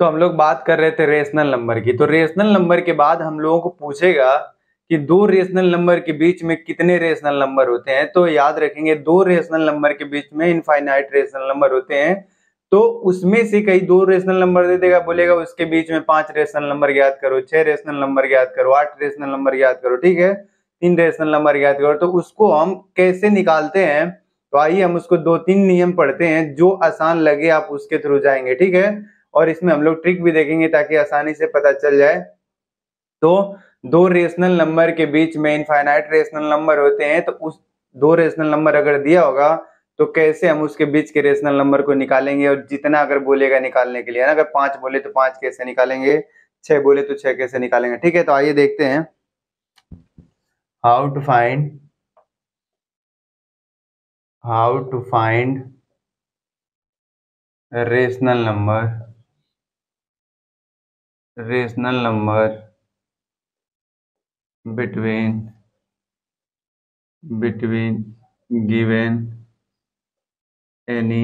तो हम लोग बात कर रहे थे रेशनल नंबर की। तो रेशनल नंबर के बाद हम लोगों को पूछेगा कि दो रेशनल नंबर के बीच में कितने रेशनल नंबर होते हैं। तो याद रखेंगे, दो रेशनल नंबर के बीच में इनफाइनाइट रेशनल नंबर होते हैं। तो उसमें से कई दो रेशनल नंबर दे देगा, बोलेगा उसके बीच में 5 रेशनल नंबर ज्ञात करो, 6 रेशनल नंबर ज्ञात करो, 8 रेशनल नंबर ज्ञात करो, ठीक है, 3 रेशनल नंबर ज्ञात करो। तो उसको हम कैसे निकालते हैं? तो आइए हम उसको 2-3 नियम पढ़ते हैं, जो आसान लगे आप उसके थ्रू जाएंगे, ठीक है। और इसमें हम लोग ट्रिक भी देखेंगे ताकि आसानी से पता चल जाए। तो दो रेशनल नंबर के बीच में इनफाइनाइट रेशनल नंबर होते हैं, तो उस दो रेशनल नंबर अगर दिया होगा तो कैसे हम उसके बीच के रेशनल नंबर को निकालेंगे, और जितना अगर बोलेगा निकालने के लिए, अगर 5 बोले तो 5 कैसे निकालेंगे, 6 बोले तो 6 कैसे निकालेंगे, ठीक है। तो आइए देखते हैं how to find rational number between given any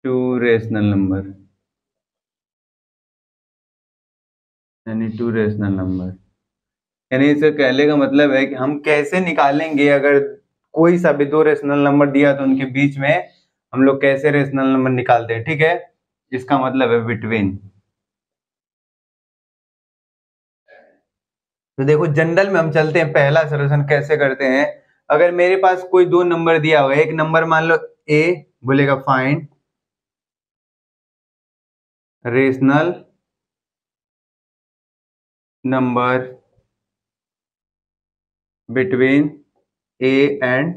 two rational number यानी इसे कहने का मतलब है कि हम कैसे निकालेंगे, अगर कोई सा भी दो रेशनल नंबर दिया तो उनके बीच में हम लोग कैसे रेशनल नंबर निकालते हैं, ठीक है। इसका मतलब है बिटवीन। तो देखो जनरल में हम चलते हैं, पहला सॉल्यूशन कैसे करते हैं। अगर मेरे पास कोई दो नंबर दिया हुआ है, एक नंबर मान लो ए, बोलेगा find rational number between A and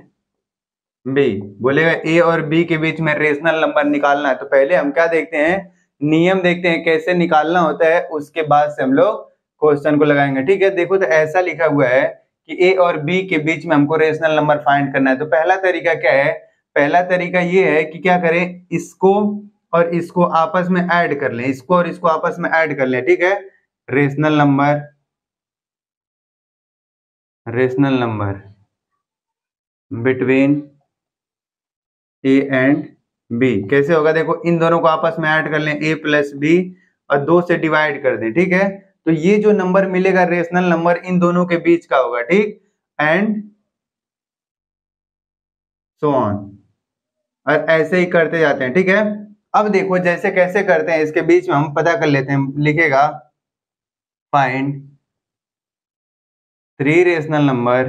B, बोलेगा ए और बी के बीच में रेशनल नंबर निकालना है। तो पहले हम क्या देखते हैं, नियम देखते हैं कैसे निकालना होता है, उसके बाद से हम लोग क्वेश्चन को लगाएंगे, ठीक है। देखो तो ऐसा लिखा हुआ है कि ए और बी के बीच में हमको रेशनल नंबर फाइंड करना है। तो पहला तरीका क्या है? पहला तरीका ये है कि क्या करें, इसको और इसको आपस में ऐड कर लें, इसको और इसको आपस में ऐड कर लें, ठीक है। Rational number between A and B कैसे होगा? देखो इन दोनों को आपस में ऐड कर लें, ए प्लस बी, और 2 से डिवाइड कर दें, ठीक है। तो ये जो नंबर मिलेगा रेशनल नंबर इन दोनों के बीच का होगा, ठीक, एंड सो ऑन, और ऐसे ही करते जाते हैं, ठीक है। अब देखो जैसे कैसे करते हैं, इसके बीच में हम पता कर लेते हैं, लिखेगा फाइंड 3 रेशनल नंबर,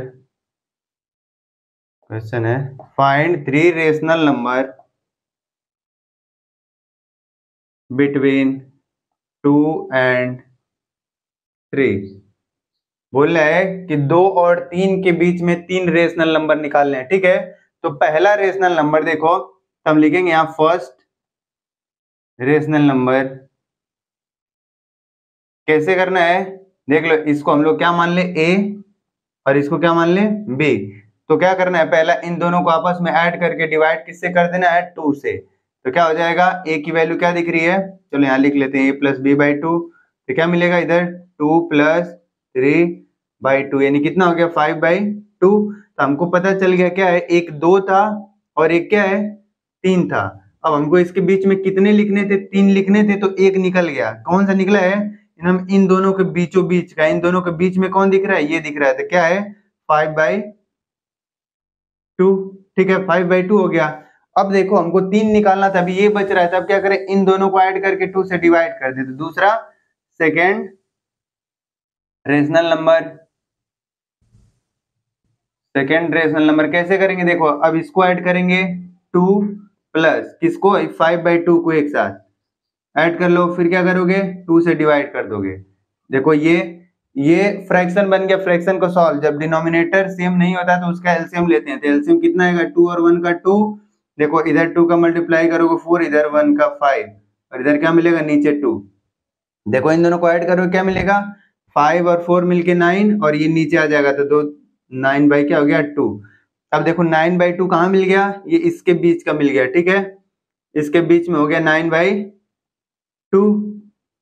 क्वेश्चन है find 3 rational number between 2 and 3। बोल रहा है कि 2 और 3 के बीच में 3 रेशनल नंबर निकालने हैं, ठीक है। तो पहला रेशनल नंबर देखो, तो हम लिखेंगे यहां फर्स्ट रेशनल नंबर। कैसे करना है देख लो, इसको हम लोग क्या मान ले, ए, और इसको क्या मान ले, बी। तो क्या करना है, पहला इन दोनों को आपस में ऐड करके डिवाइड किससे कर देना है, 2 से। तो क्या हो जाएगा, ए की वैल्यू क्या दिख रही है, चलो यहां लिख लेते हैं ए प्लस बी बाई 2। तो क्या मिलेगा इधर, 2 प्लस 3 बाई 2, यानी कितना हो गया, 5 बाई 2। तो हमको पता चल गया क्या है, एक 2 था और एक क्या है, 3 था। अब हमको इसके बीच में कितने लिखने थे, 3 लिखने थे, तो एक निकल गया। कौन सा निकला है, हम इन दोनों के बीचों बीच का, इन दोनों के बीच में कौन दिख रहा है, ये दिख रहा है। तो क्या है, 5 बाई 2, ठीक है, 5 बाई 2 हो गया। अब देखो हमको 3 निकालना था, अभी ये बच रहा है, तब क्या करें, इन दोनों को ऐड करके 2 से डिवाइड कर दे। तो दूसरा सेकेंड रेशनल नंबर कैसे करेंगे, देखो अब इसको ऐड करेंगे, 2 प्लस किसको, 5 बाई 2 को एक साथ ऐड कर लो, फिर क्या करोगे, 2 से डिवाइड कर दोगे। देखो ये फ्रैक्शन बन गया। फ्रैक्शन को सॉल्व, जब डिनोमिनेटर सेम नहीं होता तो उसका एलसीएम लेते हैं। तो एलसीएम कितना आएगा, 2 और 1 का 2। देखो इधर 2 का मल्टीप्लाई करोगे 4, इधर 1 का 5, और इधर क्या मिलेगा, नीचे 2। देखो इन दोनों को ऐड करोगे क्या मिलेगा, 5 और 4 मिलके 9, और ये नीचे आ जाएगा तो 9 बाई क्या हो गया, 2। अब देखो 9 बाई 2 कहाँ मिल गया, ये इसके बीच का मिल गया, ठीक है, इसके बीच में हो गया 9 बाई 2।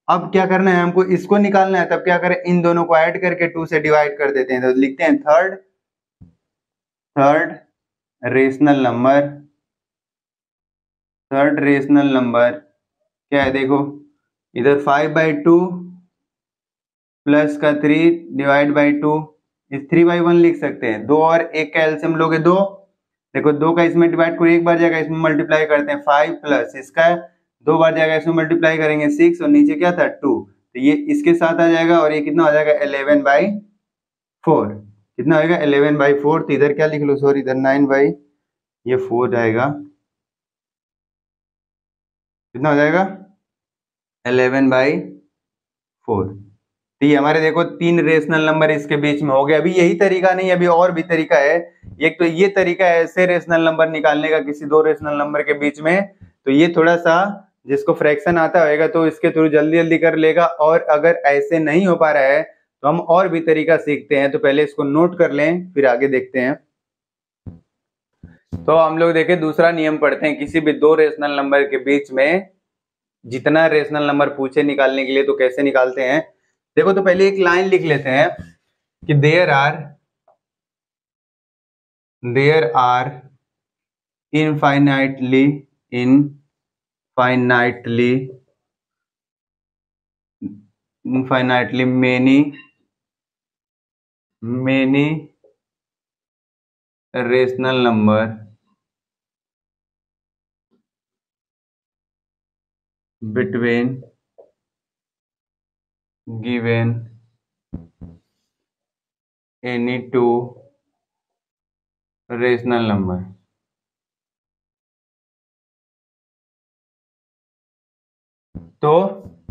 अब क्या करना है, हमको इसको निकालना है, तब क्या करें, इन दोनों को ऐड करके 2 से डिवाइड कर देते हैं। तो लिखते हैं थर्ड रेशनल नंबर क्या है देखो, इधर 5/2 प्लस का 3 डिवाइड बाई 2, इस 3/1 लिख सकते हैं। 2 और 1 का एलसीएम लोगे 2, देखो 2 का इसमें डिवाइड करो, एक बार जाएगा इसमें मल्टीप्लाई करते हैं 5 प्लस इसका 2 बार जाएगा इसमें मल्टीप्लाई करेंगे 6 और नीचे क्या था 2, तो ये इसके साथ आ जाएगा और ये कितना हो जाएगा 11/4। कितना होगा 11/4, तो इधर क्या लिख लो, सॉरी इधर 9/4 जाएगा, कितना हो जाएगा 11/4। तो ये हमारे देखो 3 रेशनल नंबर इसके बीच में हो गए। अभी यही तरीका नहीं, अभी और भी तरीका है। एक तो ये तरीका है ऐसे रेशनल नंबर निकालने का किसी दो रेशनल नंबर के बीच में, तो ये थोड़ा सा जिसको फ्रैक्शन आता होगा तो इसके थ्रू जल्दी जल्दी कर लेगा। और अगर ऐसे नहीं हो पा रहा है तो हम और भी तरीका सीखते हैं, तो पहले इसको नोट कर लें फिर आगे देखते हैं। तो हम लोग देखें दूसरा नियम पढ़ते हैं, किसी भी दो रेशनल नंबर के बीच में जितना रेशनल नंबर पूछे निकालने के लिए, तो कैसे निकालते हैं देखो। तो पहले एक लाइन लिख लेते हैं कि there are infinitely many rational number between given any two rational number. तो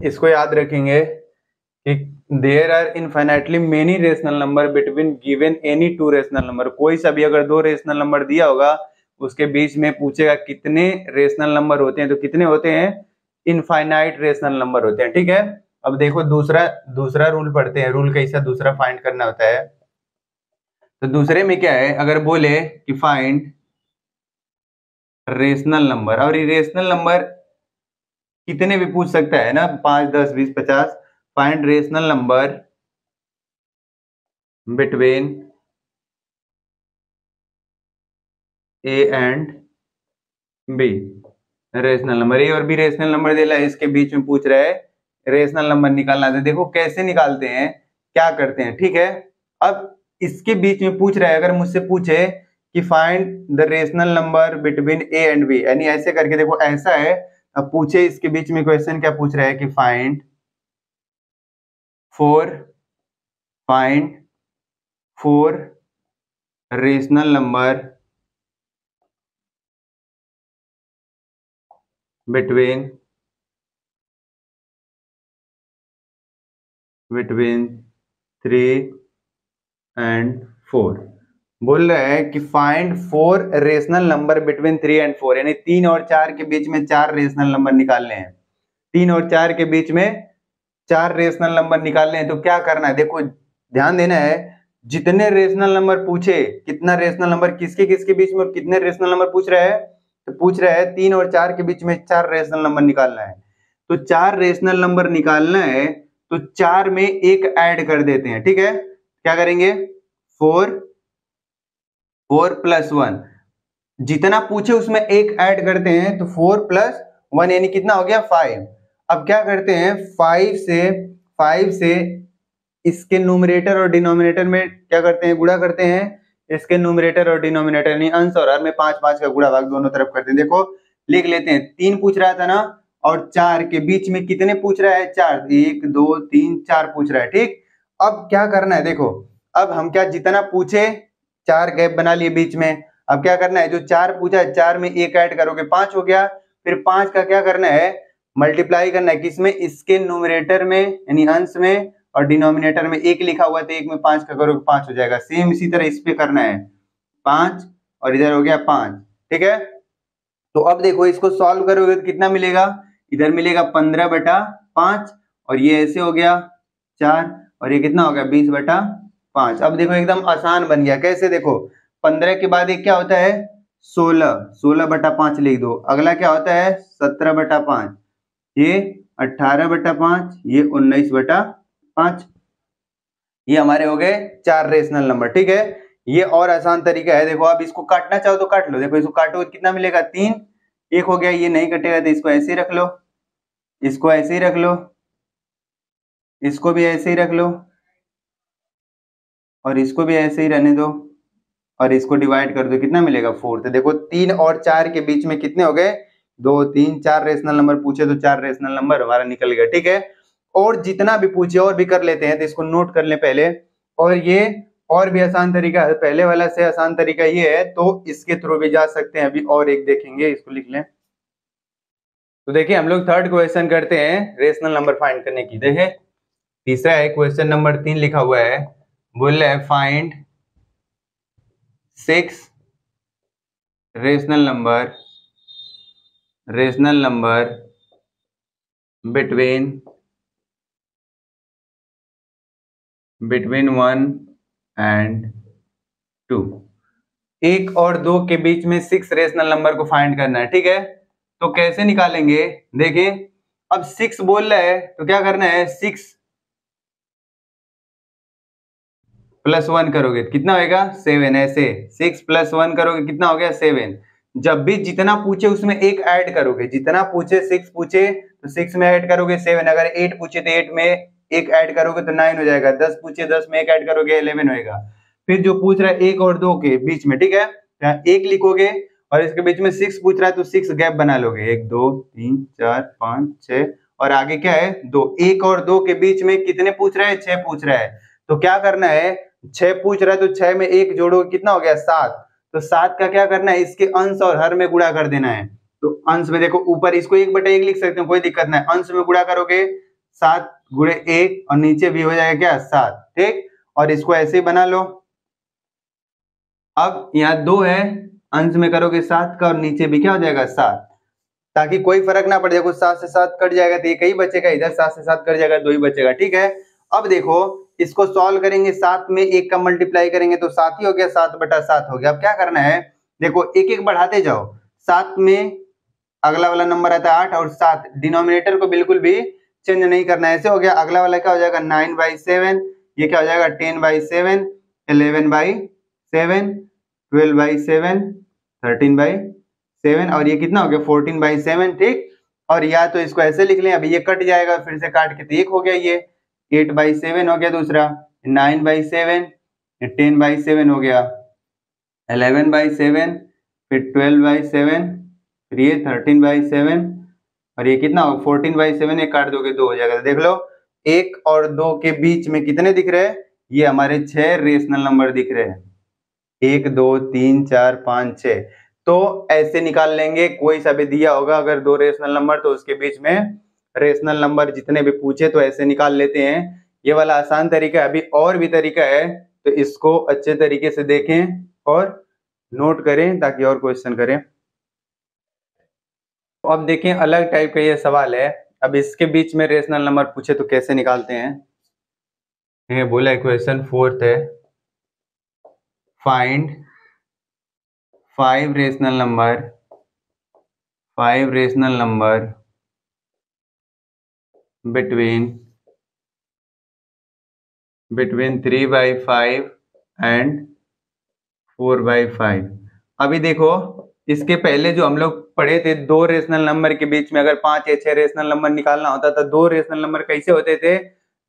इसको याद रखेंगे कि there are infinitely many rational number between given any two rational number. कोई सा भी अगर दो रेशनल नंबर दिया होगा उसके बीच में पूछेगा कितने रेशनल नंबर होते हैं, तो कितने होते हैं, इनफाइनाइट रेशनल नंबर होते हैं। ठीक है, अब देखो दूसरा रूल पढ़ते हैं, रूल कैसा दूसरा फाइंड करना होता है। तो दूसरे में क्या है, अगर बोले कि फाइंड रेशनल नंबर, और रेशनल नंबर कितने भी पूछ सकता है ना, 5, 10, 20, 50। Find rational number between A and B. Rational number A और बी रेशनल नंबर दे रहा है, इसके बीच में पूछ रहा है रेशनल नंबर निकालना है। देखो कैसे निकालते हैं, क्या करते हैं। ठीक है, अब इसके बीच में पूछ रहा है, अगर मुझसे पूछे कि find the rational number between A and B, यानी ऐसे करके देखो ऐसा है। अब पूछे इसके बीच में क्वेश्चन क्या पूछ रहा है कि find four rational number between 3 and 4। बोल रहा है कि find 4 rational number between 3 and 4, यानी 3 और 4 के बीच में 4 रेशनल नंबर निकालने हैं। 3 और 4 के बीच में 4 रेशनल नंबर निकालने हैं। तो क्या करना है, देखो ध्यान देना है, जितने रेशनल नंबर पूछे, कितना रेशनल नंबर किसके किसके बीच में, कितने रेशनल नंबर पूछ रहा है, तो पूछ रहा है 3 और 4 के बीच में 4 रेशनल नंबर निकालना है। तो 4 रेशनल नंबर निकालना है तो 4 में एक ऐड कर देते हैं। ठीक है, क्या करेंगे, 4 + 1, जितना पूछे उसमें एक ऐड करते हैं, तो 4 + 1 यानी कितना हो गया 5। अब क्या करते हैं, 5 से इसके न्यूमरेटर और डिनोमिनेटर में क्या करते हैं, गुणा करते हैं। इसके न्यूमरेटर और डिनोमिनेटर यानी अंश और हर में 5 का गुणा भाग दोनों तरफ करते हैं। देखो लिख लेते हैं, 3 पूछ रहा था ना, और 4 के बीच में कितने पूछ रहा है, 4, 1, 2, 3, 4 पूछ रहा है। ठीक, अब क्या करना है, देखो अब हम क्या, जितना पूछे 4 गैप बना लिए बीच में। अब क्या करना है, जो 4 पूछा है 4 में एक ऐड करोगे 5 हो गया। फिर 5 का क्या करना है, मल्टीप्लाई करना है, किसमें, इसके न्यूमरेटर में यानी अंश में, और डिनोमिनेटर में 1 लिखा हुआ है तो 1 में 5 का करोगे 5 हो जाएगा। सेम इसी तरह इस पे करना है, 5 और इधर हो गया 5। ठीक है, तो अब देखो इसको सॉल्व करोगे तो कितना मिलेगा, इधर मिलेगा 15/5 और ये ऐसे हो गया 4 और ये कितना हो गया 20/5। अब देखो एकदम आसान बन गया। कैसे, देखो 15 के बाद एक क्या होता है 16/5 लिख दो। अगला क्या होता है 17/5, ये 18/5, ये 19/5। ये हमारे हो गए 4 रेशनल नंबर। ठीक है, ये और आसान तरीका है। देखो आप इसको काटना चाहो तो काट लो, देखो इसको काटो कितना मिलेगा 3, 1 हो गया, ये नहीं कटेगा तो इसको ऐसे रख लो। इसको ऐसे ही रख लो, इसको भी ऐसे ही रख लो, और इसको भी ऐसे ही रहने दो, और इसको डिवाइड कर दो, कितना मिलेगा 4। तो देखो 3 और 4 के बीच में कितने हो गए, 2 3 4 रेशनल नंबर पूछे तो 4 रेशनल नंबर हमारा निकल गया। ठीक है, और जितना भी पूछे और भी कर लेते हैं, तो इसको नोट कर ले पहले। और ये और भी आसान तरीका है, पहले वाला से आसान तरीका ये है, तो इसके थ्रू भी जा सकते हैं। अभी और एक देखेंगे, इसको लिख लें। तो देखिए हम लोग थर्ड क्वेश्चन करते हैं रेशनल नंबर फाइंड करने की। देखिए तीसरा है, क्वेश्चन नंबर 3 लिखा हुआ है, बोल रहा है find 6 rational number between 1 and 2। 1 और 2 के बीच में 6 रेशनल नंबर को फाइंड करना है। ठीक है, तो कैसे निकालेंगे, देखिए अब 6 बोल रहा है तो क्या करना है, 6 प्लस 1 करोगे कितना होगा 7। ऐसे 6 प्लस 1 करोगे कितना हो गया 7। जब भी जितना पूछे उसमें एक ऐड करोगे, जितना पूछे 6 पूछे तो 6 में ऐड करोगे 7, अगर 8 पूछे तो 8 में एक ऐड करोगे तो 9 हो जाएगा, 10 पूछे 10 में एक ऐड करोगे 11 होएगा। फिर जो पूछ रहा है 1 और 2 के बीच में, ठीक है, यहाँ 1 लिखोगे और इसके बीच में 6 पूछ रहा है तो 6 गैप बना लोगे, 1 2 3 4 5 6 और आगे क्या है 2। 1 और 2 के बीच में कितने पूछ रहा है, 6 पूछ रहा है, तो क्या करना है 6 पूछ रहा है तो 6 में 1 जोड़ोगे कितना हो गया 7। तो 7 का क्या करना है, इसके अंश और हर में गुणा कर देना है। तो अंश में देखो ऊपर इसको 1/1 लिख सकते हो, कोई दिक्कत नहीं, अंश में गुणा करोगे 7 गुणे 1 और नीचे भी हो जाएगा क्या 7। ठीक, और इसको ऐसे ही बना लो। अब यहाँ 2 है, अंश में करोगे 7 का और नीचे भी क्या हो जाएगा 7, ताकि कोई फर्क ना पड़े। देखो 7 से 7 कट जाएगा तो एक ही बचेगा, इधर 7 से 7 कट जाएगा 2 ही बचेगा। ठीक है, अब देखो इसको सॉल्व करेंगे, 7 में 1 का मल्टीप्लाई करेंगे तो 7 ही हो गया, 7/7 हो गया। अब क्या करना है, देखो एक एक बढ़ाते जाओ, 7 में अगला वाला नंबर आता है 8 और 7 डिनोमिनेटर को बिल्कुल भी चेंज नहीं करना है, ऐसे हो गया। अगला वाला क्या हो जाएगा 9/7, ये क्या हो जाएगा 10/7, 11/7, 12/7, 13/7 और ये कितना हो गया 14/7। ठीक, और या तो इसको ऐसे लिख लें, अभी ये कट जाएगा फिर से काट के तो 1 हो गया, ये 8/7 हो गया, दूसरा 9/7, 10/7 हो गया, 11/7, फिर 12/7, फिर ये 13/7 और ये कितना होगा 14/7, ये काट दोगे 2 हो जाएगा। देख लो 1 और 2 के बीच में कितने दिख रहे हैं, ये हमारे 6 रेशनल नंबर दिख रहे हैं, 1 2 3 4 5 6। तो ऐसे निकाल लेंगे, कोई सा भी दिया होगा अगर 2 रेशनल नंबर तो उसके बीच में रेशनल नंबर जितने भी पूछे तो ऐसे निकाल लेते हैं। ये वाला आसान तरीका है, अभी और भी तरीका है तो इसको अच्छे तरीके से देखें और नोट करें ताकि और क्वेश्चन करें। तो अब देखें अलग टाइप का ये सवाल है, अब इसके बीच में रेशनल नंबर पूछे तो कैसे निकालते हैं। ये बोला है क्वेश्चन 4th है, find 5 rational number between 3/5 and 4/5। अभी देखो इसके पहले जो हम लोग पढ़े थे, 2 रेशनल नंबर के बीच में अगर 5 या 6 रेशनल नंबर निकालना होता था, 2 रेशनल नंबर कैसे होते थे,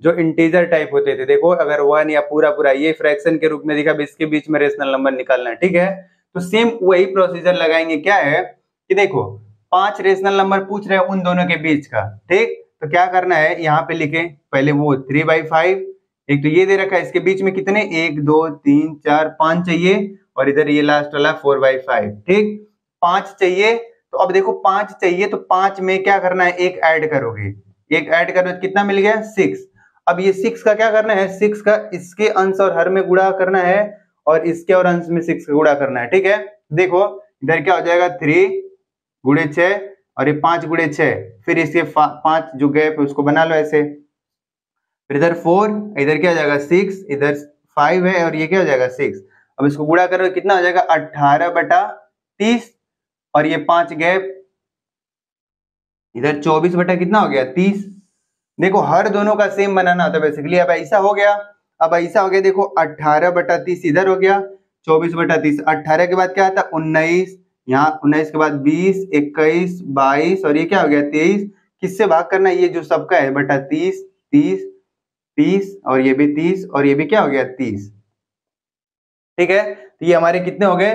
जो इंटीजर टाइप होते थे। देखो अगर 1 या पूरा ये फ्रैक्शन के रूप में दिखा, इसके बीच में रेशनल नंबर निकालना है। ठीक है, तो सेम वही प्रोसीजर लगाएंगे। क्या है कि देखो 5 रेशनल नंबर पूछ रहे हैं उन दोनों के बीच का। ठीक, तो क्या करना है, यहाँ पे लिखे पहले वो 3/5, एक तो ये दे रखा है, इसके बीच में कितने 1 2 3 4 5 चाहिए और इधर ये लास्ट वाला 4/5। ठीक, 5 चाहिए, तो अब देखो 5 चाहिए तो 5 में क्या करना है, एक ऐड करोगे, एक ऐड करो तो कितना मिल गया 6। अब ये 6 का क्या करना है, 6 का इसके अंश और हर में गुणा करना है और इसके और अंश में 6 का गुणा करना है। ठीक है, देखो इधर क्या हो जाएगा 3 गुणे 6 और ये 5 गुणे 6, फिर इसके 5 जो गैप है उसको बना लो ऐसे, फिर इधर 4, इधर क्या हो जाएगा 6, इधर 5 है और ये क्या हो जाएगा 6। अब इसको गुणा करो कितना हो जाएगा 18/30 और ये 5 गैप, इधर 24 कितना हो गया 30। देखो हर दोनों का सेम बनाना होता है बेसिकली। अब ऐसा हो गया, देखो 18/30 इधर हो गया, 24/30, 18 के बाद क्या आता 19, यहाँ 19 के बाद 20 21 22 और ये क्या हो गया 23, किससे भाग करना है, ये जो सबका है बटा 30, 30, 30 और ये भी 30 और ये भी क्या हो गया 30। ठीक है, तो ये हमारे कितने हो गए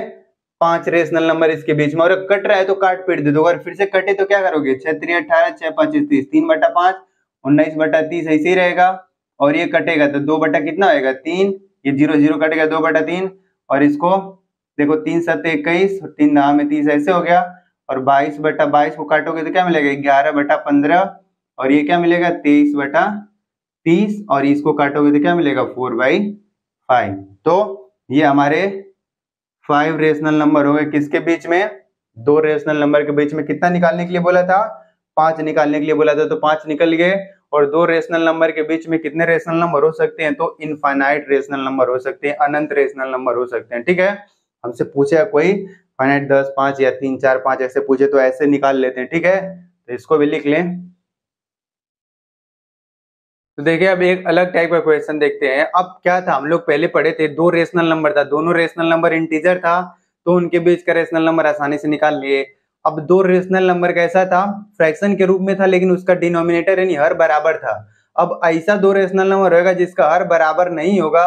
5 रेशनल नंबर इसके बीच में। और कट रहा है तो काट पीट दे दो, अगर फिर से कटे तो क्या करोगे 6 3 18, 6 5 30, 3/5 19/30 ऐसे ही रहेगा। और ये कटेगा तो 2 बटा कितना होएगा 3, ये 0 0 कटेगा 2/3 और इसको देखो 3 7 21 और 3 9 में 30 ऐसे हो गया। और 22/22 को काटोगे तो क्या मिलेगा 11/15 और ये क्या मिलेगा 23/30 और इसको काटोगे तो क्या मिलेगा 4/5। तो ये हमारे 5 रेशनल नंबर हो गए किसके बीच में, 2 रेशनल नंबर के बीच में। कितना निकालने के लिए बोला था 5 निकालने के लिए बोला था, तो 5 निकल गए। और 2 रेशनल नंबर के बीच में कितने रेशनल नंबर हो सकते हैं, तो इनफाइनाइट रेशनल नंबर हो सकते हैं, अनंत रेशनल नंबर हो सकते हैं। ठीक है, हमसे पूछेगा कोई फाइनाइट 10 5 या 3 4 5 ऐसे पूछे तो ऐसे निकाल लेते हैं। ठीक है, तो इसको भी लिख लें। तो देखिए अब एक अलग टाइप का क्वेश्चन देखते हैं। अब क्या था, हम लोग पहले पढ़े थे 2 रेशनल नंबर था, दोनों रेशनल नंबर इंटीजर था तो उनके बीच का रेशनल नंबर आसानी से निकाल लिए। अब 2 रेशनल नंबर कैसा था, फ्रैक्शन के रूप में था लेकिन उसका डिनोमिनेटर यानी हर बराबर था। अब ऐसा 2 रेशनल नंबर होगा जिसका हर बराबर नहीं होगा,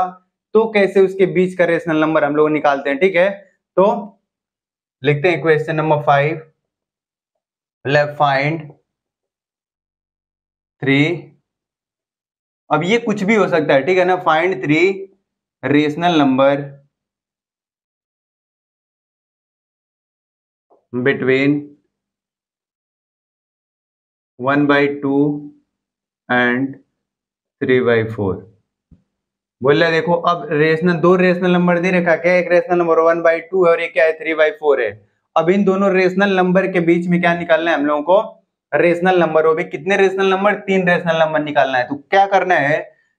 तो कैसे उसके बीच का रेशनल नंबर हम लोग निकालते हैं। ठीक है, तो लिखते हैं क्वेश्चन नंबर 5, फाइंड 3। अब ये कुछ भी हो सकता है, ठीक है ना, find 3 rational number between 1/2 and 3/4। बोल रहा है देखो अब रेशनल 2 रेशनल नंबर दे रखा, क्या एक रेशनल नंबर 1/2 है और एक क्या है 3/4 है। अब इन दोनों रेशनल नंबर के बीच में क्या निकालना है हम लोगों को, रेशनल नंबर। हो भी कितने रेशनल नंबर, 3 रेशनल नंबर निकालना है। तो क्या करना है,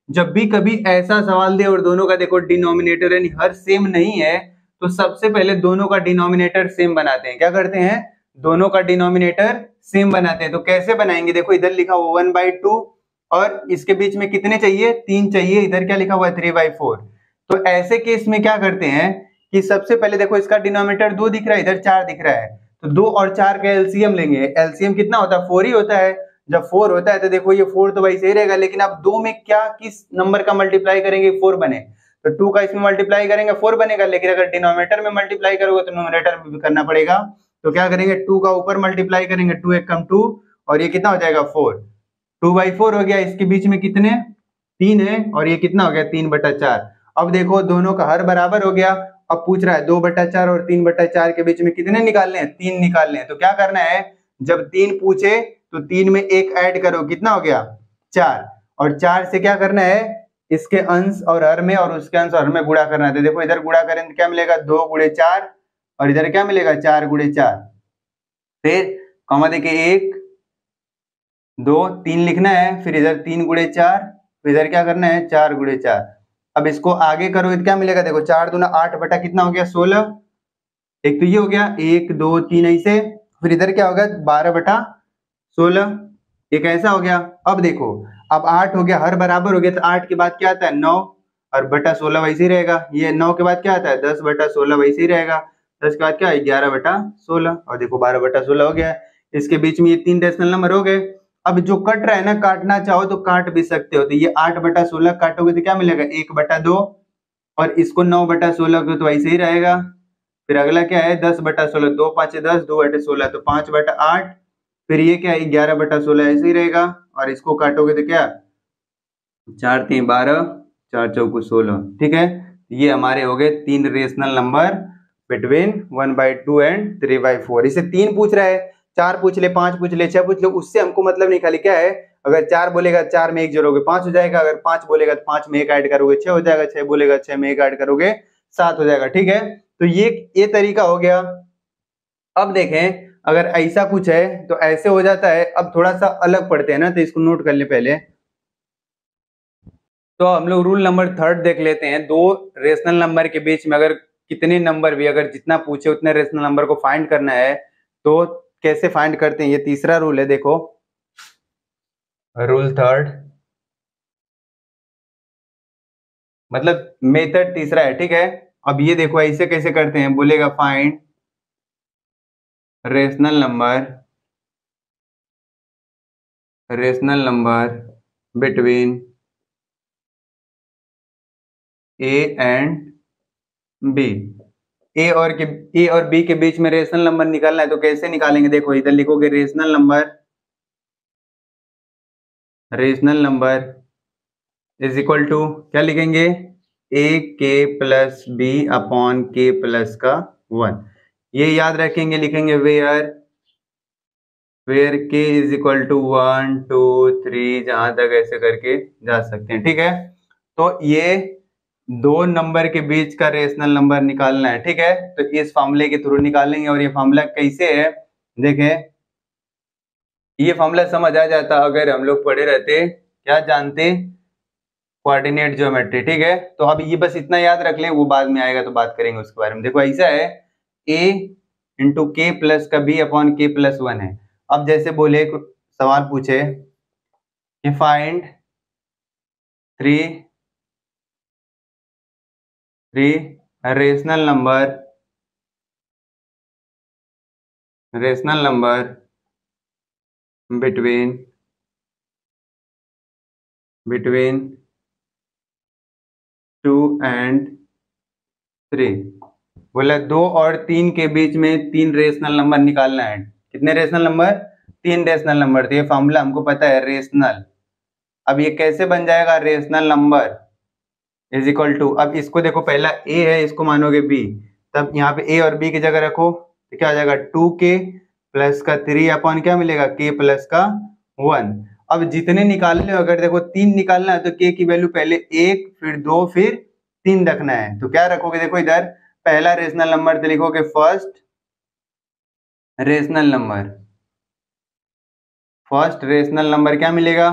जब भी कभी ऐसा सवाल दे और दोनों का देखो डिनोमिनेटर यानी हर सेम नहीं है, तो सबसे पहले दोनों का डिनोमिनेटर सेम बनाते हैं। क्या करते हैं, दोनों का डिनोमिनेटर सेम बनाते हैं। तो कैसे बनाएंगे, देखो इधर लिखा हुआ 1/2 और इसके बीच में कितने चाहिए 3 चाहिए, इधर क्या लिखा हुआ है 3/4। तो ऐसे केस में क्या करते हैं कि सबसे पहले देखो इसका डिनोमिनेटर 2 दिख रहा है, इधर 4 दिख रहा है, तो 2 और 4 का एलसीएम लेंगे। एलसीएम कितना होता है 4 ही होता है। जब 4 होता है तो देखो ये 4 तो वैसे ही रहेगा, लेकिन अब 2 में क्या किस नंबर का मल्टीप्लाई करेंगे 4 बने, तो 2 का इसमें मल्टीप्लाई करेंगे 4 बनेगा। लेकिन अगर डिनोमिनेटर में मल्टीप्लाई करोगे तो न्यूमरेटर में भी करना पड़ेगा। तो क्या करेंगे 2 का ऊपर मल्टीप्लाई करेंगे, 2 एक कम 2 और ये कितना हो जाएगा 4, 2/4 हो गया। इसके बीच में कितने 3 है और ये कितना हो गया 3/4। अब देखो दोनों का हर बराबर हो गया। अब पूछ रहा है 2/4 और 3/4 के बीच में कितने निकालने हैं, 3 निकालने हैं। तो क्या करना है, जब 3 पूछे तो 3 में 1 ऐड करो, कितना हो गया 4, और 4 से क्या करना है इसके अंश और हर में और उसके अंश और हर में गुणा करना है। तो देखो इधर गुणा करें तो क्या मिलेगा 2 × 4 और इधर क्या मिलेगा 4 × 4। फिर कॉमा देके 1 2 3 लिखना है, फिर इधर 3 × 4, फिर इधर क्या करना है 4 × 4। अब इसको आगे करो तो क्या मिलेगा, देखो 4 दूना 8 बटा कितना हो गया 16। एक तो ये हो गया 1 2 3 ऐसे, फिर इधर क्या होगा 12/16, एक ऐसा हो गया। अब देखो अब 8 हो गया, हर बराबर हो गया, तो 8 के बाद क्या आता है 9 और बटा 16 वैसे ही रहेगा। ये 9 के बाद क्या आता है 10/16 वैसे ही रहेगा। 10 के बाद क्या है 11/16 और देखो 12/16 हो गया। इसके बीच में ये 3 रेशनल नंबर हो गए। अब जो कट रहा है ना, काटना चाहो तो काट भी सकते हो। तो ये 8/16 काटोगे तो क्या मिलेगा 1/2 और इसको 9/16 को तो ऐसे ही रहेगा। फिर अगला क्या है 10/16, 2 5 10, 2/16 तो 5/8, फिर ये क्या है 11/16 ऐसे ही रहेगा। और इसको काटोगे तो क्या 4 3 12, 4 चौको 16। ठीक है, ये हमारे हो गए 3 रेशनल नंबर बिटवीन 1/2 एंड 3/4। इसे 3 पूछ रहा है, 4 पूछ ले 5 पूछ ले 6 पूछ ले, उससे हमको मतलब नहीं। खाली क्या है, अगर 4 बोलेगा 4 में 1 जोड़ोगे 5 हो जाएगा, अगर 5 बोलेगा तो 5 में 1 ऐड करोगे 6 हो जाएगा, 6 बोलेगा 6 में 1 ऐड करोगे 7 हो जाएगा। ठीक है, तो ये तरीका हो गया। अब देखें अगर ऐसा कुछ है तो ऐसे हो जाता है। अब थोड़ा सा अलग पढ़ते हैं ना, तो इसको नोट कर ले पहले। तो हम लोग रूल नंबर 3 देख लेते हैं। 2 रेशनल नंबर के बीच में अगर कितने नंबर भी, अगर जितना पूछे उतने रेशनल नंबर को फाइंड करना है, तो कैसे फाइंड करते हैं, ये तीसरा रूल है। देखो रूल 3 मतलब मेथड तीसरा है। ठीक है, अब ये देखो ऐसे कैसे करते हैं, बोलेगा find rational number rational number between A and B. A और बी के बीच में रेशनल नंबर निकालना है, तो कैसे निकालेंगे? देखो इधर लिखोगे rational number is equal to क्या लिखेंगे? ए के प्लस बी अपॉन के प्लस का 1। ये याद रखेंगे, लिखेंगे वेयर के इज इक्वल टू 1 2 3, जहां तक ऐसे करके जा सकते हैं। ठीक है, तो ये दो नंबर के बीच का रेशनल नंबर निकालना है। ठीक है, तो इस फॉर्मूले के थ्रू निकालेंगे। और ये फॉर्मूला कैसे है देखें, ये फॉर्मूला समझ आ जाता अगर हम लोग पढ़े रहते, क्या जानते? Coordinate geometry. ठीक है, तो अब ये बस इतना याद रख लें, वो बाद में आएगा तो बात करेंगे उसके बारे में। देखो ऐसा है, a इंटू के प्लस का b अपॉन के प्लस 1 है। अब जैसे बोले सवाल पूछे कि find three rational number between 2 and 3। बोला 2 और 3 के बीच में 3 रेशनल नंबर निकालना है। कितने रेशनल नंबर? 3 rational number. तो ये फॉर्मूला हमको पता है, रेशनल। अब ये कैसे बन जाएगा? Rational number is equal to, अब इसको देखो, पहला ए है, इसको मानोगे बी, तब यहाँ पे ए और बी की जगह रखो तो क्या हो जाएगा? 2k प्लस का 3 अपॉन क्या मिलेगा? k प्लस का 1। अब जितने निकालने हो, अगर देखो 3 निकालना है तो k की वैल्यू पहले 1 फिर 2 फिर 3 रखना है। तो क्या रखोगे? देखो इधर पहला रेशनल नंबर तो लिखोगे फर्स्ट रेशनल नंबर क्या मिलेगा?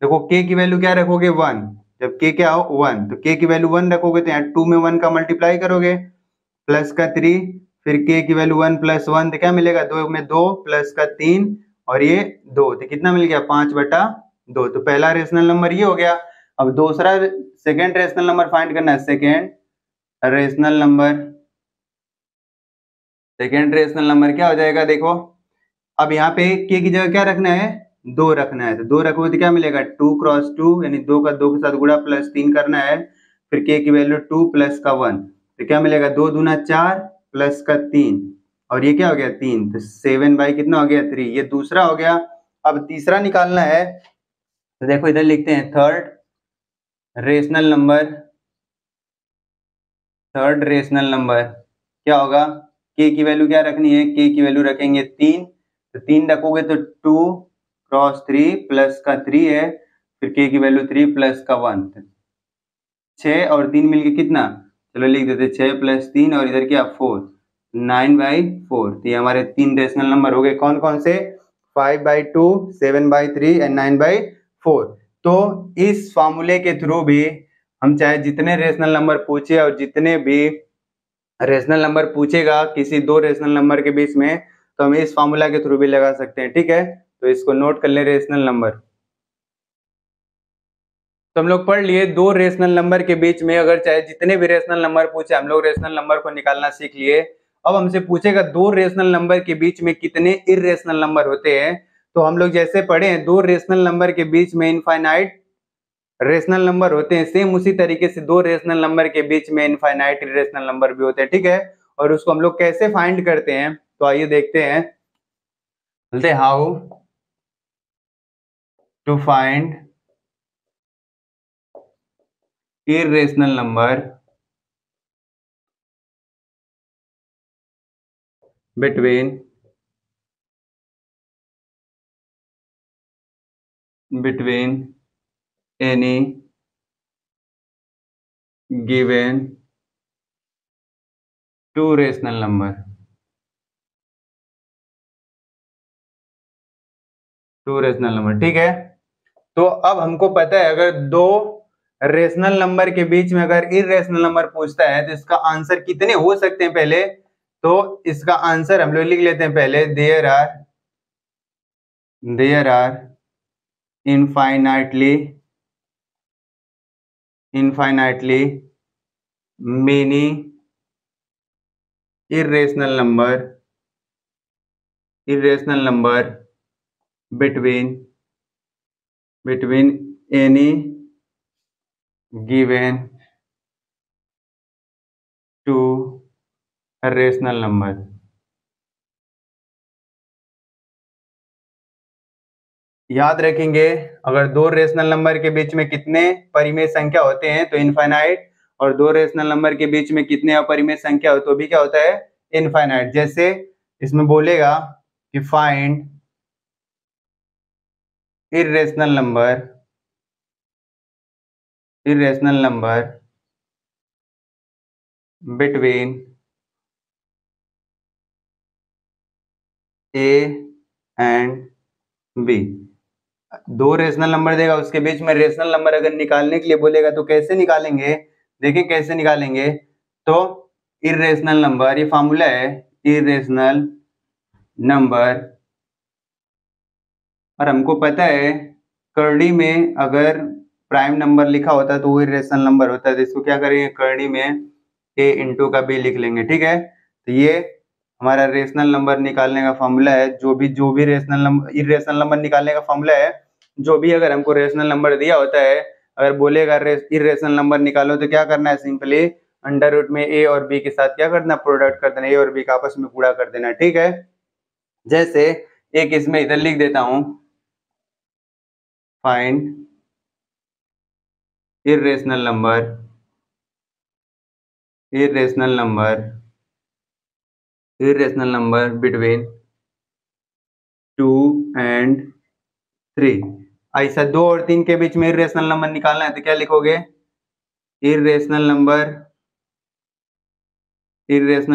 देखो k की वैल्यू क्या रखोगे? 1। जब k क्या हो? 1, तो k की वैल्यू 1 रखोगे तो यहाँ 2 में 1 का मल्टीप्लाई करोगे, प्लस का 3, फिर k की वैल्यू 1 प्लस 1 तो क्या मिलेगा? 2 में 2 प्लस का 3 और ये 2, तो कितना मिल गया? 5/2। तो पहला रेशनल नंबर ये हो गया। अब दूसरा सेकेंड रेशनल नंबर फाइंड करना है। सेकेंड रेशनल नंबर क्या हो जाएगा? देखो अब यहाँ पे k की जगह क्या रखना है? 2 रखना है, तो 2 रखोगे तो क्या मिलेगा? 2 क्रॉस 2 यानी 2 का 2 के साथ गुणा प्लस 3 करना है, फिर k की वैल्यू 2 प्लस का 1 तो क्या मिलेगा? 2 दूना 4 प्लस का 3 और ये क्या हो गया? 3, तो 7 बाई कितना हो गया? 3। ये दूसरा हो गया। अब तीसरा निकालना है, तो देखो इधर लिखते हैं थर्ड रेशनल नंबर क्या होगा? k की वैल्यू क्या रखनी है? k की वैल्यू रखेंगे 3, तो 3 रखोगे तो 2 क्रॉस 3 प्लस का 3 है, फिर k की वैल्यू 3 प्लस का 1, 6 और 3 मिलके कितना? चलो लिख देते 6 प्लस 3 और इधर क्या? 4, 9/4। तो ये हमारे 3 रेशनल नंबर हो गए। कौन कौन से? 5/2, 7/3 एंड 9/4। तो इस फॉर्मूले के थ्रू भी हम चाहे जितने रेशनल नंबर पूछे और जितने भी रेशनल नंबर पूछेगा किसी दो रेशनल नंबर के बीच में, तो हम इस फॉर्मूला के थ्रू भी लगा सकते हैं। ठीक है, तो इसको नोट कर ले, रेशनल नंबर। तो हम लोग पढ़ लिए दो रेशनल नंबर के बीच में अगर चाहे जितने भी रेशनल नंबर पूछे, हम लोग रेशनल नंबर को निकालना सीख लिए। अब हमसे पूछेगा दो रेशनल नंबर के बीच में कितने इर्रेशनल नंबर होते हैं। तो हम लोग जैसे पढ़े हैं दो रेशनल नंबर के बीच में इनफाइनाइट रेशनल नंबर होते हैं, सेम उसी तरीके से दो रेशनल नंबर के बीच में इनफाइनाइट इर्रेशनल नंबर भी होते हैं। ठीक है, और उसको हम लोग कैसे फाइंड करते हैं, तो आइए देखते हैं। बोलते how to find irrational number between any given two rational number, ठीक है। तो अब हमको पता है अगर दो रेशनल नंबर के बीच में अगर इरेशनल नंबर पूछता है तो इसका आंसर कितने हो सकते हैं पहले, तो इसका आंसर हम लोग लिख लेते हैं पहले, there are infinitely many irrational number between between any given two rational number. याद रखेंगे, अगर दो रेशनल नंबर के बीच में कितने परिमेय संख्या होते हैं तो इनफाइनाइट, और दो रेशनल नंबर के बीच में कितने अपरिमेय संख्या हो तो भी क्या होता है, इनफाइनाइट। जैसे इसमें बोलेगा कि find irrational number between A and B. दो रेशनल नंबर देगा, उसके बीच में रेशनल नंबर अगर निकालने के लिए बोलेगा तो कैसे निकालेंगे, देखिए कैसे निकालेंगे। तो इर्रेशनल नंबर, ये फॉर्मूला है, इर्रेशनल नंबर, और हमको पता है करड़ी में अगर प्राइम नंबर लिखा होता है तो वो इर्रेशनल नंबर होता है। तो इसको क्या करेंगे, करड़ी में a इंटू का b लिख लेंगे, ठीक है। तो ये हमारा रेशनल नंबर निकालने का फॉर्मूला है। जो भी रेशनल नंबर, इर्रेशनल नंबर निकालने का फॉर्मूला है। जो भी अगर हमको रेशनल नंबर दिया होता है, अगर बोलेगा इर्रेशनल नंबर निकालो तो क्या करना है, सिंपली अंडर रूट में a और b के साथ क्या करना, प्रोडक्ट कर देना, a और b का आपस में गुणा कर देना, ठीक है। जैसे एक इसमें इधर लिख देता हूं, find irrational number between 2 and 3। ऐसा 2 और 3 के बीच में इर्रेशनल नंबर निकालना है तो क्या लिखोगे, irrational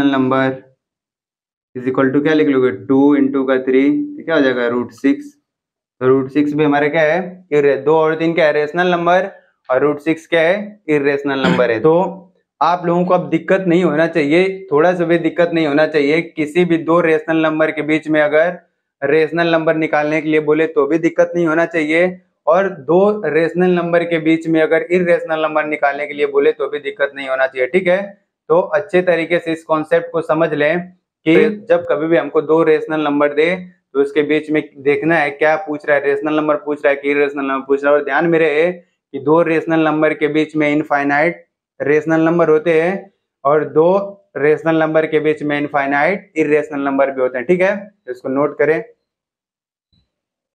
number is equal to क्या लिख लोगे, 2 इंटू का 3 क्या हो जाएगा, √6। तो √6 भी हमारा क्या है, 2 और 3 क्या है, रेशनल नंबर, और √6 क्या है, इर्रेशनल नंबर है। तो आप लोगों को अब दिक्कत नहीं होना चाहिए, थोड़ा सा भी दिक्कत नहीं होना चाहिए। किसी भी दो रेशनल नंबर के बीच में अगर रेशनल नंबर निकालने के लिए बोले तो भी दिक्कत नहीं होना चाहिए, और दो रेशनल नंबर के बीच में अगर इर्रेशनल नंबर निकालने के लिए बोले तो भी दिक्कत नहीं होना चाहिए, ठीक है। तो अच्छे तरीके से इस कॉन्सेप्ट को समझ लें कि जब कभी भी हमको दो रेशनल नंबर दे तो उसके बीच में देखना है क्या पूछ रहा है, रेशनल नंबर पूछ रहा है कि इर्रेशनल नंबर पूछ रहा है। और ध्यान में रहे कि दो रेशनल नंबर के बीच में इनफाइनाइट रेशनल नंबर होते हैं, और दो रेशनल नंबर के बीच में इनफाइनाइट इर्रेशनल नंबर भी होते हैं, ठीक है। इसको नोट करें।